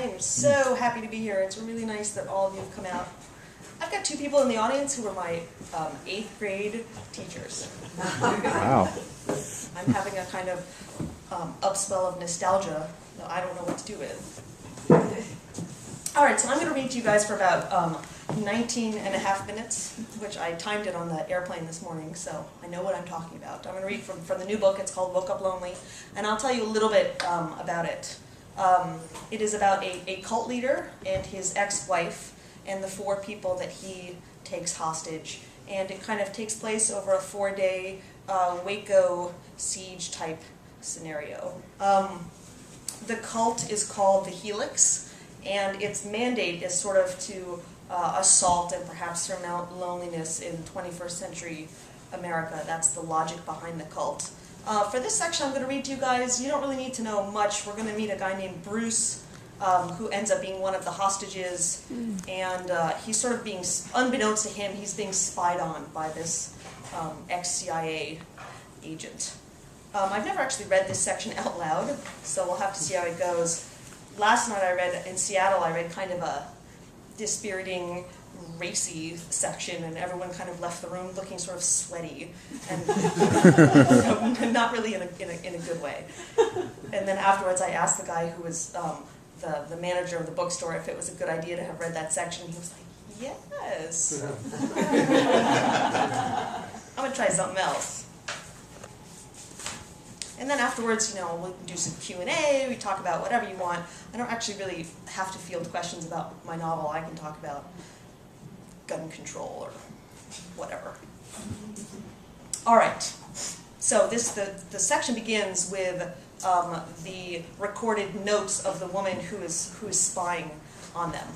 am so happy to be here. It's really nice that all of you have come out. I've got two people in the audience who were my 8th grade teachers. Wow. I'm having a kind of upswell of nostalgia that I don't know what to do with. All right, so I'm going to read to you guys for about 19 and a half minutes, which I timed it on the airplane this morning, so I know what I'm talking about. I'm going to read from the new book. It's called Woke Up Lonely, and I'll tell you a little bit about it. It is about a cult leader and his ex-wife and the 4 people that he takes hostage. And it kind of takes place over a 4-day Waco siege type scenario. The cult is called the Helix, and its mandate is sort of to assault and perhaps surmount loneliness in 21st century America. That's the logic behind the cult. For this section I'm going to read to you guys, you don't really need to know much. We're going to meet a guy named Bruce, who ends up being one of the hostages, and he's sort of being, unbeknownst to him, he's being spied on by this ex-CIA agent. I've never actually read this section out loud, so we'll have to see how it goes. Last night in Seattle, I read kind of a dispiriting, racy section, and everyone kind of left the room looking sort of sweaty, and not really in a good way. And then afterwards I asked the guy who was the manager of the bookstore if it was a good idea to have read that section. He was like, yes. I'm going to try something else. And then afterwards, you know, we can do some Q&A, we talk about whatever you want. I don't actually really have to field questions about my novel. I can talk about gun control or whatever. All right. So the section begins with the recorded notes of the woman who is spying on them.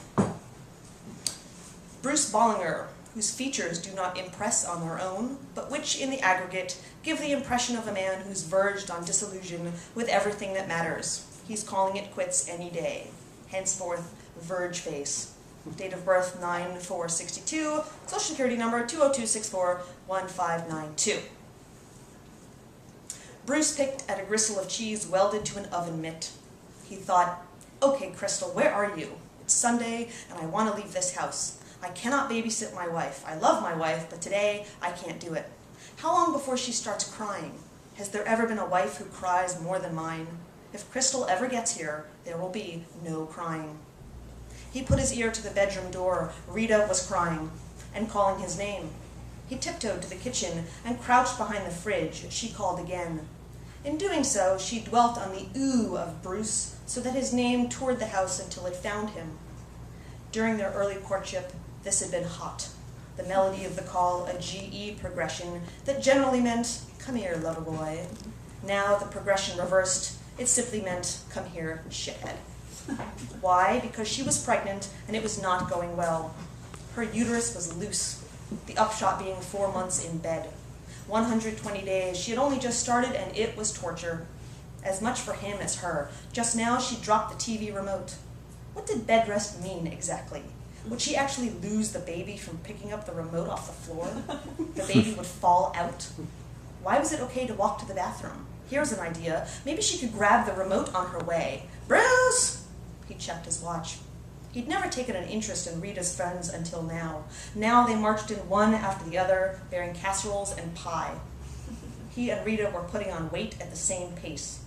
Bruce Bollinger, whose features do not impress on their own, but which in the aggregate give the impression of a man who's verged on disillusion with everything that matters. He's calling it quits any day. Henceforth, Verge Face. Date of birth 9/4/62, Social Security number 202641592. Bruce picked at a gristle of cheese welded to an oven mitt. He thought, okay, Crystal, where are you? It's Sunday, and I want to leave this house. I cannot babysit my wife. I love my wife, but today I can't do it. How long before she starts crying? Has there ever been a wife who cries more than mine? If Crystal ever gets here, there will be no crying. He put his ear to the bedroom door. Rita was crying and calling his name. He tiptoed to the kitchen and crouched behind the fridge. She called again. In doing so, she dwelt on the ooh of Bruce so that his name toured the house until it found him. During their early courtship, this had been hot. The melody of the call, a GE progression that generally meant, come here, lover boy. Now the progression reversed. It simply meant, come here, shithead. Why? Because she was pregnant and it was not going well. Her uterus was loose, the upshot being 4 months in bed. 120 days. She had only just started and it was torture. As much for him as her. Just now she dropped the TV remote. What did bed rest mean exactly? Would she actually lose the baby from picking up the remote off the floor? The baby would fall out? Why was it okay to walk to the bathroom? Here's an idea. Maybe she could grab the remote on her way. Bruce! He checked his watch. He'd never taken an interest in Rita's friends until now. Now they marched in one after the other, bearing casseroles and pie. He and Rita were putting on weight at the same pace.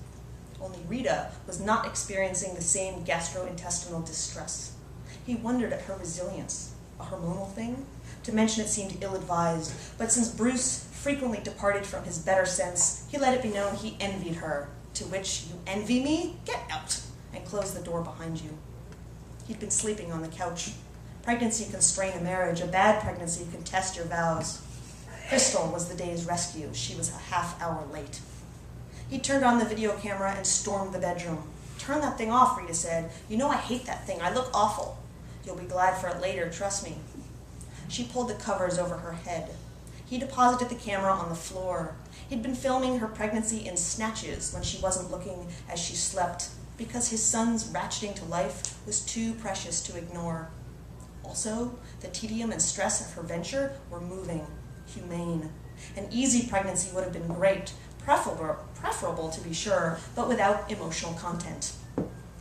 Only Rita was not experiencing the same gastrointestinal distress. He wondered at her resilience. A hormonal thing? To mention it seemed ill-advised, but since Bruce frequently departed from his better sense, he let it be known he envied her, to which, you envy me? Get out! And closed the door behind you. He'd been sleeping on the couch. Pregnancy can strain a marriage. A bad pregnancy can test your vows. Crystal was the day's rescue. She was a half hour late. He turned on the video camera and stormed the bedroom. Turn that thing off, Rita said. You know I hate that thing. I look awful. You'll be glad for it later, trust me. She pulled the covers over her head. He deposited the camera on the floor. He'd been filming her pregnancy in snatches when she wasn't looking as she slept, because his son's ratcheting to life was too precious to ignore. Also, the tedium and stress of her venture were moving, humane. An easy pregnancy would have been great, preferable to be sure, but without emotional content.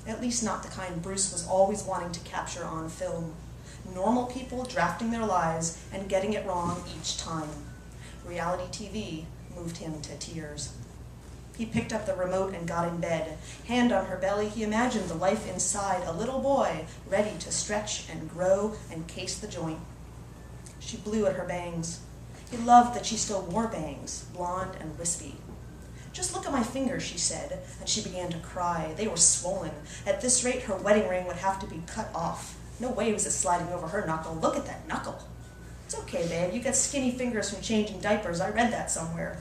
At least not the kind Bruce was always wanting to capture on film. Normal people drafting their lives and getting it wrong each time. Reality TV moved him to tears. He picked up the remote and got in bed. Hand on her belly, he imagined the life inside, a little boy ready to stretch and grow and case the joint. She blew at her bangs. He loved that she still wore bangs, blonde and wispy. "Just look at my fingers," she said, and she began to cry. They were swollen. At this rate, her wedding ring would have to be cut off. No way was it sliding over her knuckle. Look at that knuckle. "It's okay, babe. You get skinny fingers from changing diapers. I read that somewhere."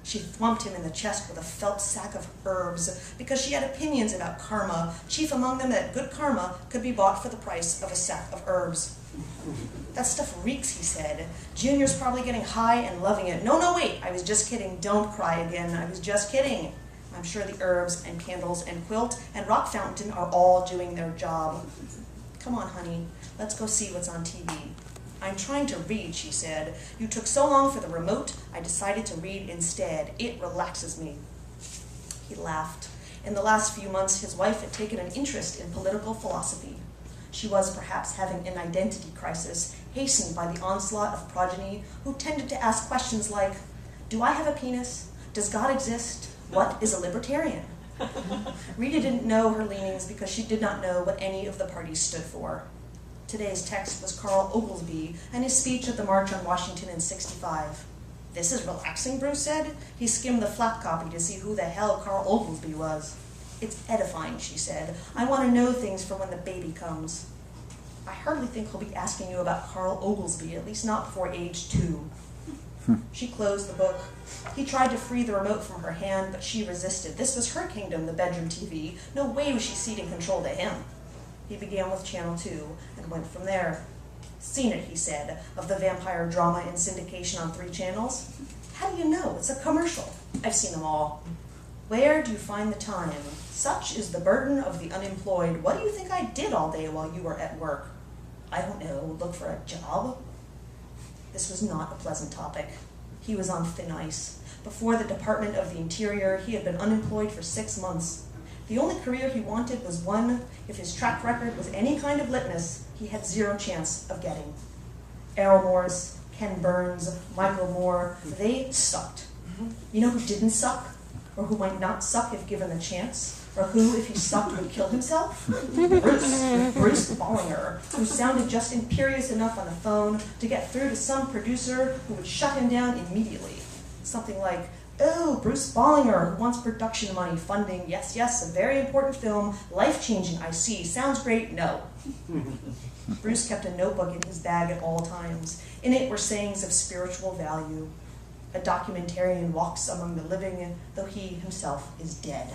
She thumped him in the chest with a felt sack of herbs because she had opinions about karma, chief among them that good karma could be bought for the price of a sack of herbs. "That stuff reeks," he said. "Junior's probably getting high and loving it." No, wait, I was just kidding. Don't cry again. I was just kidding. I'm sure the herbs and candles and quilt and rock fountain are all doing their job. "Come on, honey, let's go see what's on TV." "I'm trying to read," she said. "You took so long for the remote, I decided to read instead. It relaxes me." He laughed. In the last few months, his wife had taken an interest in political philosophy. She was perhaps having an identity crisis, hastened by the onslaught of progeny who tended to ask questions like, "Do I have a penis? Does God exist? What is a libertarian?" Rita didn't know her leanings because she did not know what any of the parties stood for. Today's text was Carl Oglesby and his speech at the March on Washington in '65. "This is relaxing," Bruce said. He skimmed the flap copy to see who the hell Carl Oglesby was. "It's edifying," she said. "I want to know things for when the baby comes." "I hardly think he'll be asking you about Carl Oglesby, at least not before age 2. She closed the book. He tried to free the remote from her hand, but she resisted. This was her kingdom, the bedroom TV. No way was she ceding control to him. He began with Channel 2 and went from there. "Seen it," he said, "of the vampire drama in syndication on 3 channels. "How do you know? It's a commercial." "I've seen them all." "Where do you find the time? Such is the burden of the unemployed. What do you think I did all day while you were at work?" "I don't know, look for a job." This was not a pleasant topic. He was on thin ice. Before the Department of the Interior, he had been unemployed for 6 months. The only career he wanted was one, if his track record was any kind of litmus, he had 0 chance of getting. Errol Morris, Ken Burns, Michael Moore, they sucked. You know who didn't suck? Or who might not suck if given the chance? Or who, if he sucked, would kill himself? Bruce Bollinger, who sounded just imperious enough on the phone to get through to some producer who would shut him down immediately. Something like, "Oh, Bruce Bollinger, who wants production money, funding, yes, a very important film, life-changing, I see, sounds great, no." Bruce kept a notebook in his bag at all times. In it were sayings of spiritual value. A documentarian walks among the living, though he himself is dead.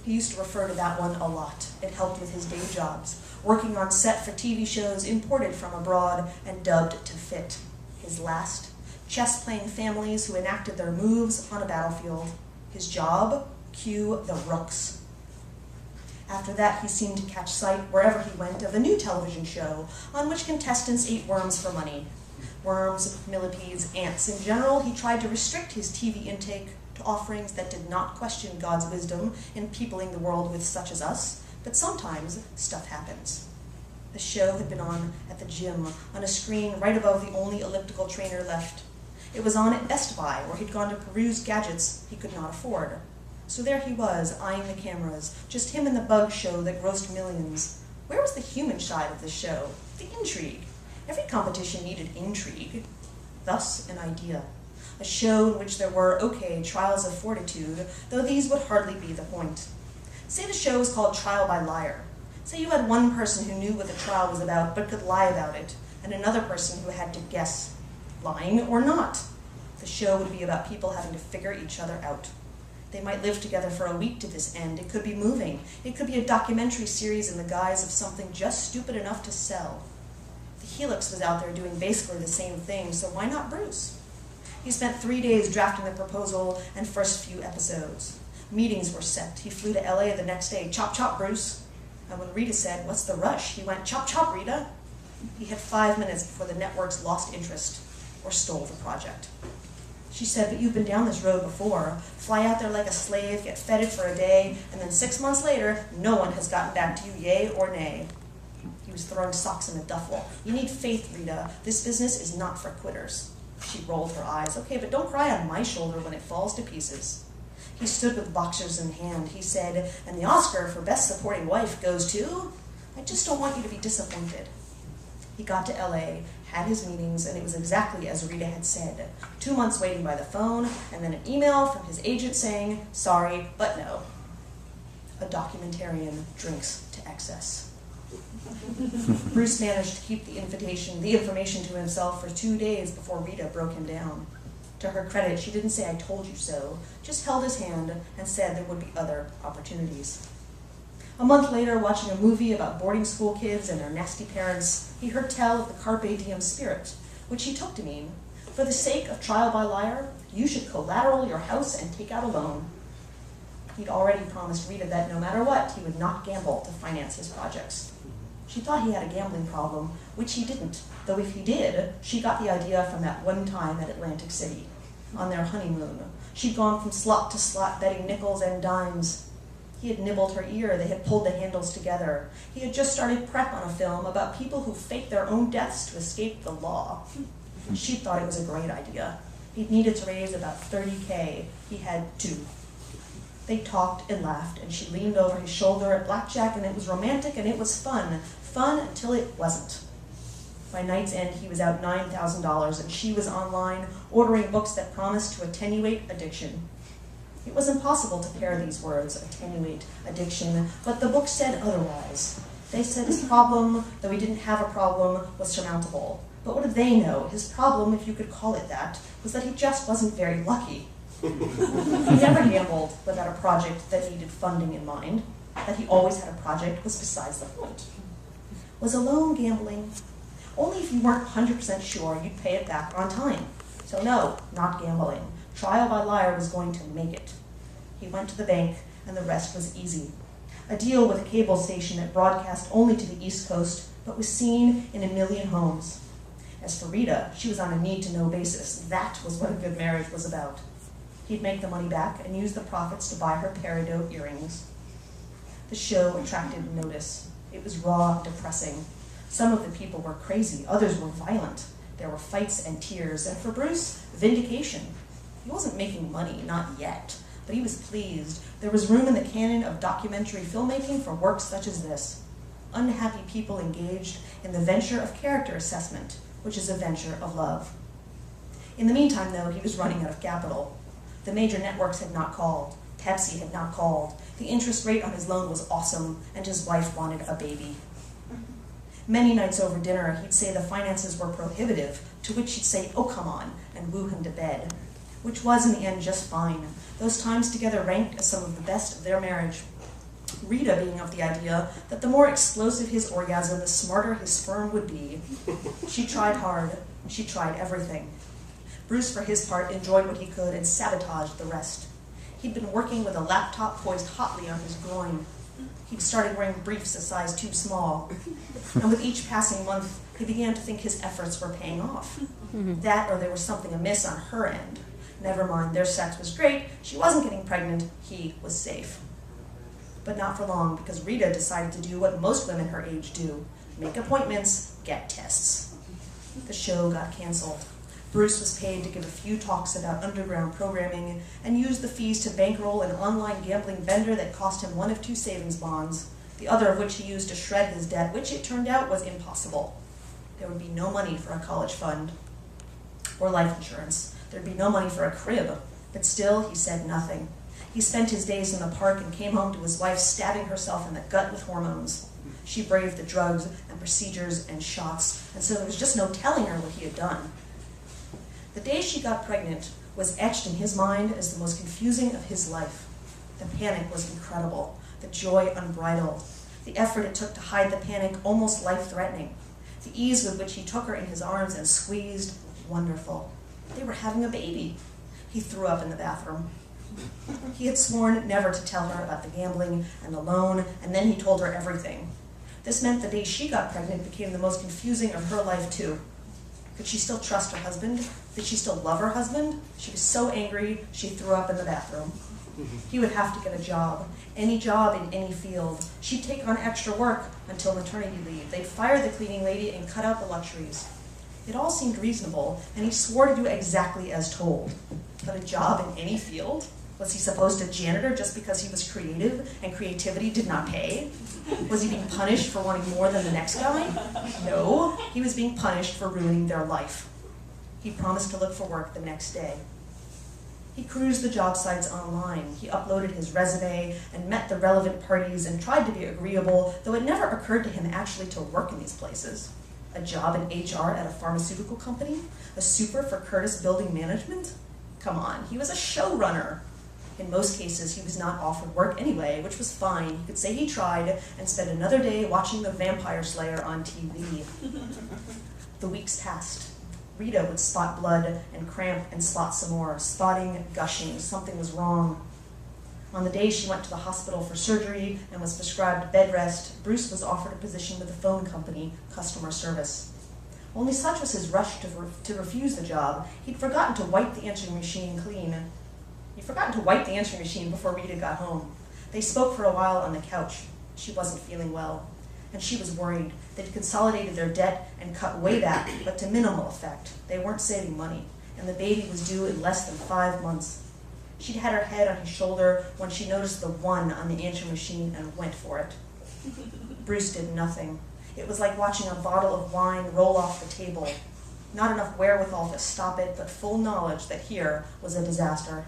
He used to refer to that one a lot. It helped with his day jobs, working on set for TV shows imported from abroad and dubbed to fit. His last, chess-playing families who enacted their moves on a battlefield. His job, cue the rooks. After that, he seemed to catch sight, wherever he went, of a new television show on which contestants ate worms for money. Worms, millipedes, ants. In general, he tried to restrict his TV intake to offerings that did not question God's wisdom in peopling the world with such as us, but sometimes stuff happens. The show had been on at the gym, on a screen right above the only elliptical trainer left. It was on at Best Buy, where he'd gone to peruse gadgets he could not afford. So there he was, eyeing the cameras, just him and the bug show that grossed millions. Where was the human side of the show? The intrigue. Every competition needed intrigue. Thus, an idea. A show in which there were, trials of fortitude, though these would hardly be the point. Say the show was called Trial by Liar. Say you had one person who knew what the trial was about but could lie about it, and another person who had to guess, lying or not. The show would be about people having to figure each other out. They might live together for a week to this end. It could be moving. It could be a documentary series in the guise of something just stupid enough to sell. The Helix was out there doing basically the same thing, so why not Bruce? He spent 3 days drafting the proposal and first few episodes. Meetings were set. He flew to LA the next day. "Chop, chop, Bruce." And when Rita said, "What's the rush?" he went, "Chop, chop, Rita." He had 5 minutes before the networks lost interest or stole the project. She said, but you've been down this road before. Fly out there like a slave, get feted for a day, and then 6 months later, no one has gotten back to you, yay or nay. He was throwing socks in a duffel. You need faith, Rita. This business is not for quitters. She rolled her eyes. Okay, but don't cry on my shoulder when it falls to pieces. He stood with boxers in hand. He said, and the Oscar for Best Supporting Wife goes to, I just don't want you to be disappointed. He got to LA, had his meetings, and it was exactly as Rita had said. 2 months waiting by the phone, and then an email from his agent saying, sorry, but no. A documentarian drinks to excess. Bruce managed to keep the information to himself for 2 days before Rita broke him down. To her credit, she didn't say, I told you so, just held his hand and said there would be other opportunities. A month later, watching a movie about boarding school kids and their nasty parents, he heard tell of the Carpe Diem spirit, which he took to mean, for the sake of trial by liar, you should collateral your house and take out a loan. He'd already promised Rita that no matter what, he would not gamble to finance his projects. She thought he had a gambling problem, which he didn't, though if he did, she got the idea from that one time at Atlantic City, on their honeymoon. She'd gone from slot to slot, betting nickels and dimes. He had nibbled her ear, they had pulled the handles together. He had just started prep on a film about people who fake their own deaths to escape the law. She thought it was a great idea. He'd needed to raise about $30K. He had 2. They talked and laughed, and she leaned over his shoulder at blackjack, and it was romantic, and it was fun. Fun until it wasn't. By night's end, he was out $9,000, and she was online, ordering books that promised to attenuate addiction. It was impossible to pair these words, attenuate addiction, but the book said otherwise. They said his problem, though he didn't have a problem, was surmountable. But what did they know? His problem, if you could call it that, was that he just wasn't very lucky. He never gambled without a project that needed funding in mind. That he always had a project was besides the point. Was alone gambling? Only if you weren't 100% sure you'd pay it back on time. So no, not gambling. Trial by liar was going to make it. He went to the bank, and the rest was easy. A deal with a cable station that broadcast only to the East Coast, but was seen in 1 million homes. As for Rita, she was on a need-to-know basis. That was what a good marriage was about. He'd make the money back and use the profits to buy her peridot earrings. The show attracted notice. It was raw and depressing. Some of the people were crazy, others were violent. There were fights and tears, and for Bruce, vindication. He wasn't making money, not yet, but he was pleased. There was room in the canon of documentary filmmaking for work such as this. Unhappy people engaged in the venture of character assessment, which is a venture of love. In the meantime, though, he was running out of capital. The major networks had not called. Pepsi had not called. The interest rate on his loan was awesome, and his wife wanted a baby. Many nights over dinner, he'd say the finances were prohibitive, to which she'd say, oh, come on, and woo him to bed, which was in the end just fine. Those times together ranked as some of the best of their marriage. Rita being of the idea that the more explosive his orgasm, the smarter his sperm would be. She tried hard. She tried everything. Bruce, for his part, enjoyed what he could and sabotaged the rest. He'd been working with a laptop poised hotly on his groin. He'd started wearing briefs a size too small. And with each passing month, he began to think his efforts were paying off. That or there was something amiss on her end. Never mind, their sex was great, she wasn't getting pregnant, he was safe. But not for long, because Rita decided to do what most women her age do, make appointments, get tests. The show got canceled. Bruce was paid to give a few talks about underground programming and used the fees to bankroll an online gambling vendor that cost him one of 2 savings bonds, the other of which he used to shred his debt, which it turned out was impossible. There would be no money for a college fund or life insurance. There'd be no money for a crib, but still he said nothing. He spent his days in the park and came home to his wife stabbing herself in the gut with hormones. She braved the drugs and procedures and shots, and so there was just no telling her what he had done. The day she got pregnant was etched in his mind as the most confusing of his life. The panic was incredible, the joy unbridled, the effort it took to hide the panic almost life-threatening, the ease with which he took her in his arms and squeezed, wonderful. They were having a baby. He threw up in the bathroom. He had sworn never to tell her about the gambling and the loan, and then he told her everything. This meant the day she got pregnant became the most confusing of her life, too. Could she still trust her husband? Did she still love her husband? She was so angry, she threw up in the bathroom. He would have to get a job in any field. She'd take on extra work until maternity leave. They'd fire the cleaning lady and cut out the luxuries. It all seemed reasonable, and he swore to do exactly as told. But a job in any field? Was he supposed to janitor just because he was creative and creativity did not pay? Was he being punished for wanting more than the next guy? No, he was being punished for ruining their life. He promised to look for work the next day. He cruised the job sites online. He uploaded his resume and met the relevant parties and tried to be agreeable, though it never occurred to him actually to work in these places. A job in HR at a pharmaceutical company? A super for Curtis Building Management? Come on, he was a showrunner. In most cases, he was not offered work anyway, which was fine. He could say he tried and spend another day watching The Vampire Slayer on TV. The weeks passed. Rita would spot blood and cramp and spot some more, spotting, gushing, something was wrong. On the day she went to the hospital for surgery and was prescribed bed rest, Bruce was offered a position with the phone company, customer service. Only such was his rush to refuse the job, he'd forgotten to wipe the answering machine clean. He'd forgotten to wipe the answering machine before Rita got home. They spoke for a while on the couch. She wasn't feeling well, and she was worried. They'd consolidated their debt and cut way back, but to minimal effect. They weren't saving money, and the baby was due in less than 5 months. She'd had her head on his shoulder when she noticed the 1 on the answering machine and went for it. Bruce did nothing. It was like watching a bottle of wine roll off the table. Not enough wherewithal to stop it, but full knowledge that here was a disaster.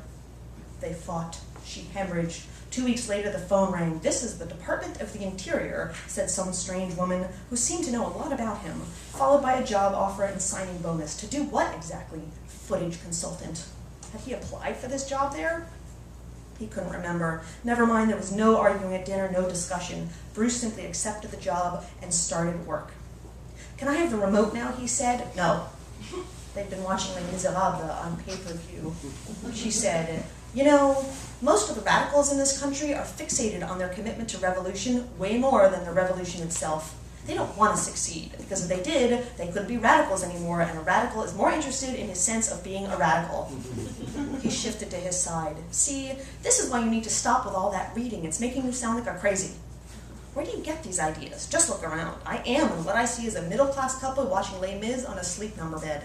They fought. She hemorrhaged. 2 weeks later, the phone rang. "This is the Department of the Interior," said some strange woman who seemed to know a lot about him, followed by a job offer and signing bonus. To do what exactly? Footage consultant. Had he applied for this job there? He couldn't remember. Never mind, there was no arguing at dinner, no discussion. Bruce simply accepted the job and started work. "Can I have the remote now?" he said. "No." They'd been watching Les Miserables on pay-per-view. She said, "You know, most of the radicals in this country are fixated on their commitment to revolution way more than the revolution itself. They don't want to succeed, because if they did, they couldn't be radicals anymore, and a radical is more interested in his sense of being a radical." He shifted to his side. "See, this is why you need to stop with all that reading. It's making you sound like a crazy. Where do you get these ideas? Just look around. I am, and what I see is a middle-class couple watching Les Mis on a sleep number bed."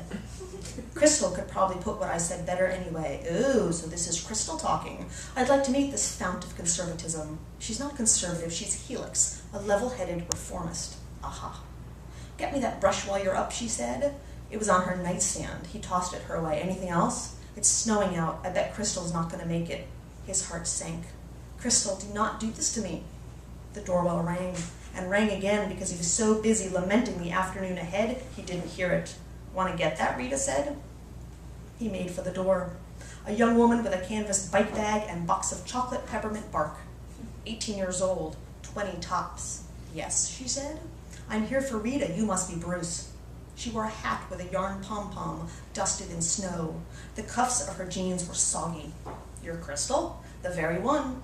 Crystal could probably put what I said better anyway. "Ooh, so this is Crystal talking. I'd like to meet this fount of conservatism. She's not conservative, she's Helix, a level-headed reformist. Aha. Get me that brush while you're up," she said. It was on her nightstand. He tossed it her way. "Anything else? It's snowing out. I bet Crystal's not going to make it." His heart sank. "Crystal, do not do this to me." The doorbell rang, and rang again because he was so busy lamenting the afternoon ahead, he didn't hear it. "Want to get that?" Rita said. He made for the door. A young woman with a canvas bike bag and box of chocolate peppermint bark. 18 years old, 20 tops. "Yes," she said. "I'm here for Rita. You must be Bruce." She wore a hat with a yarn pom-pom, dusted in snow. The cuffs of her jeans were soggy. "You're Crystal?" "The very one."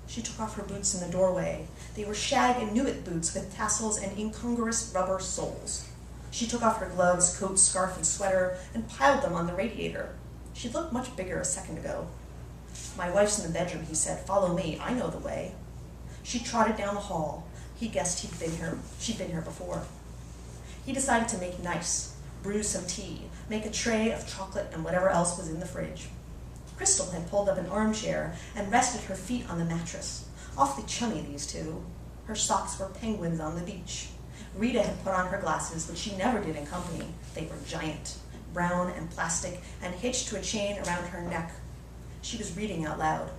She took off her boots in the doorway. They were shag and nuit boots with tassels and incongruous rubber soles. She took off her gloves, coat, scarf, and sweater and piled them on the radiator. She looked much bigger a second ago. "My wife's in the bedroom," he said. "Follow me. I know the way." She trotted down the hall. He guessed she'd been here before. He decided to make nice, brew some tea, make a tray of chocolate and whatever else was in the fridge. Crystal had pulled up an armchair and rested her feet on the mattress. Awfully chummy, these two. Her socks were penguins on the beach. Rita had put on her glasses, which she never did in company. They were giant, brown and plastic, and hitched to a chain around her neck. She was reading out loud.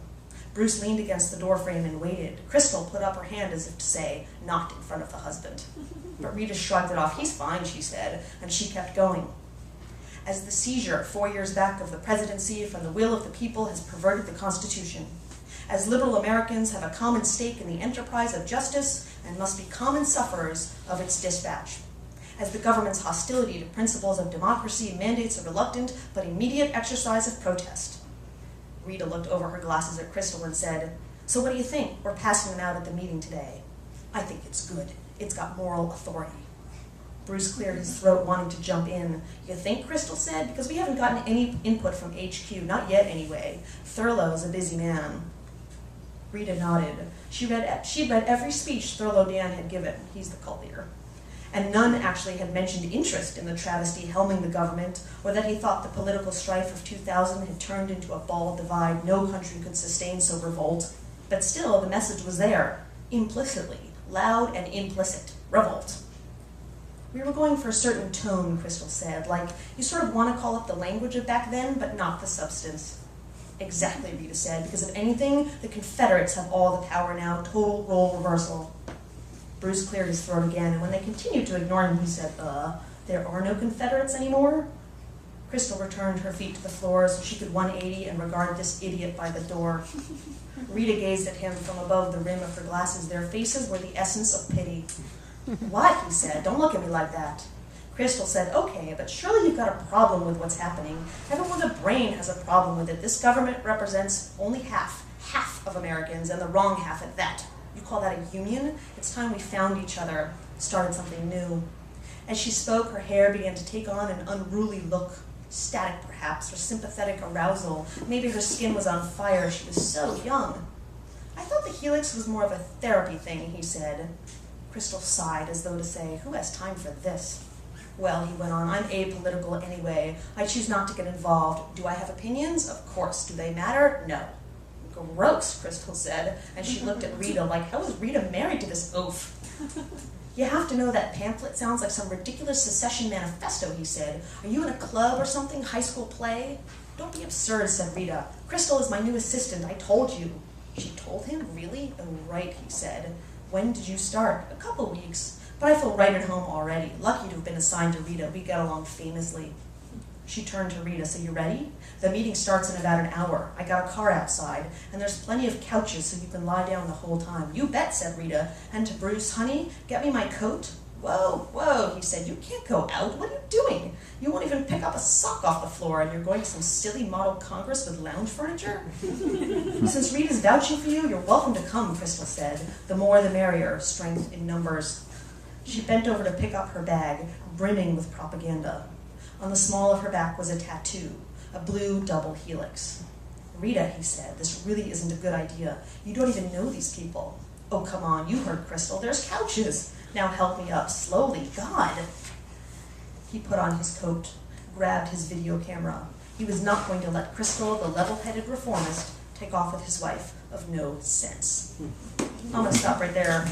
Bruce leaned against the doorframe and waited. Crystal put up her hand as if to say, "Not in front of the husband." But Rita shrugged it off. "He's fine," she said, and she kept going. "As the seizure 4 years back of the presidency from the will of the people has perverted the Constitution. As liberal Americans have a common stake in the enterprise of justice and must be common sufferers of its dispatch. As the government's hostility to principles of democracy mandates a reluctant but immediate exercise of protest." Rita looked over her glasses at Crystal and said, "So what do you think? We're passing them out at the meeting today." "I think it's good. It's got moral authority." Bruce cleared his throat, wanting to jump in. You think, Crystal said? Because we haven't gotten any input from HQ, not yet anyway. Thurlow's a busy man. Rita nodded. She'd read every speech Thurlow Dan had given. He's the cult leader. And none actually had mentioned interest in the travesty helming the government, or that he thought the political strife of 2000 had turned into a bald divide no country could sustain so revolt. But still, the message was there, implicitly, loud and implicit, revolt. We were going for a certain tone, Crystal said, like you sort of want to call it the language of back then, but not the substance. Exactly, Rita said, because if anything, the Confederates have all the power now, total role reversal. Bruce cleared his throat again, and when they continued to ignore him, he said, there are no Confederates anymore? Crystal returned her feet to the floor so she could 180 and regard this idiot by the door. Rita gazed at him from above the rim of her glasses. Their faces were the essence of pity. What? He said. Don't look at me like that. Crystal said, okay, but surely you've got a problem with what's happening. Everyone with a brain has a problem with it. This government represents only half of Americans, and the wrong half at that. You call that a union? It's time we found each other, started something new. As she spoke, her hair began to take on an unruly look, static perhaps, or sympathetic arousal. Maybe her skin was on fire. She was so young. I thought the helix was more of a therapy thing, he said. Crystal sighed as though to say, who has time for this? Well, he went on, I'm apolitical anyway. I choose not to get involved. Do I have opinions? Of course. Do they matter? No. Gross, Crystal said, and she looked at Rita like, how is Rita married to this oaf? You have to know that pamphlet sounds like some ridiculous secession manifesto, he said. Are you in a club or something, high school play? Don't be absurd, said Rita. Crystal is my new assistant, I told you. She told him? Really? Oh, right, he said. When did you start? A couple weeks, but I feel right at home already. Lucky to have been assigned to Rita. We get along famously. She turned to Rita. So you ready? The meeting starts in about an hour. I got a car outside, and there's plenty of couches so you can lie down the whole time. You bet, said Rita. And to Bruce, honey, get me my coat. Whoa, he said. You can't go out. What are you doing? You won't even pick up a sock off the floor, and you're going to some silly model congress with lounge furniture? Since Rita's vouching for you, you're welcome to come, Crystal said. The more the merrier, strength in numbers. She bent over to pick up her bag, brimming with propaganda. On the small of her back was a tattoo, a blue double helix. Rita, he said, this really isn't a good idea. You don't even know these people. Oh, come on, you heard Crystal. There's couches. Now help me up, slowly, God. He put on his coat, grabbed his video camera. He was not going to let Crystal, the level-headed reformist, take off with his wife of no sense. I'm going to stop right there.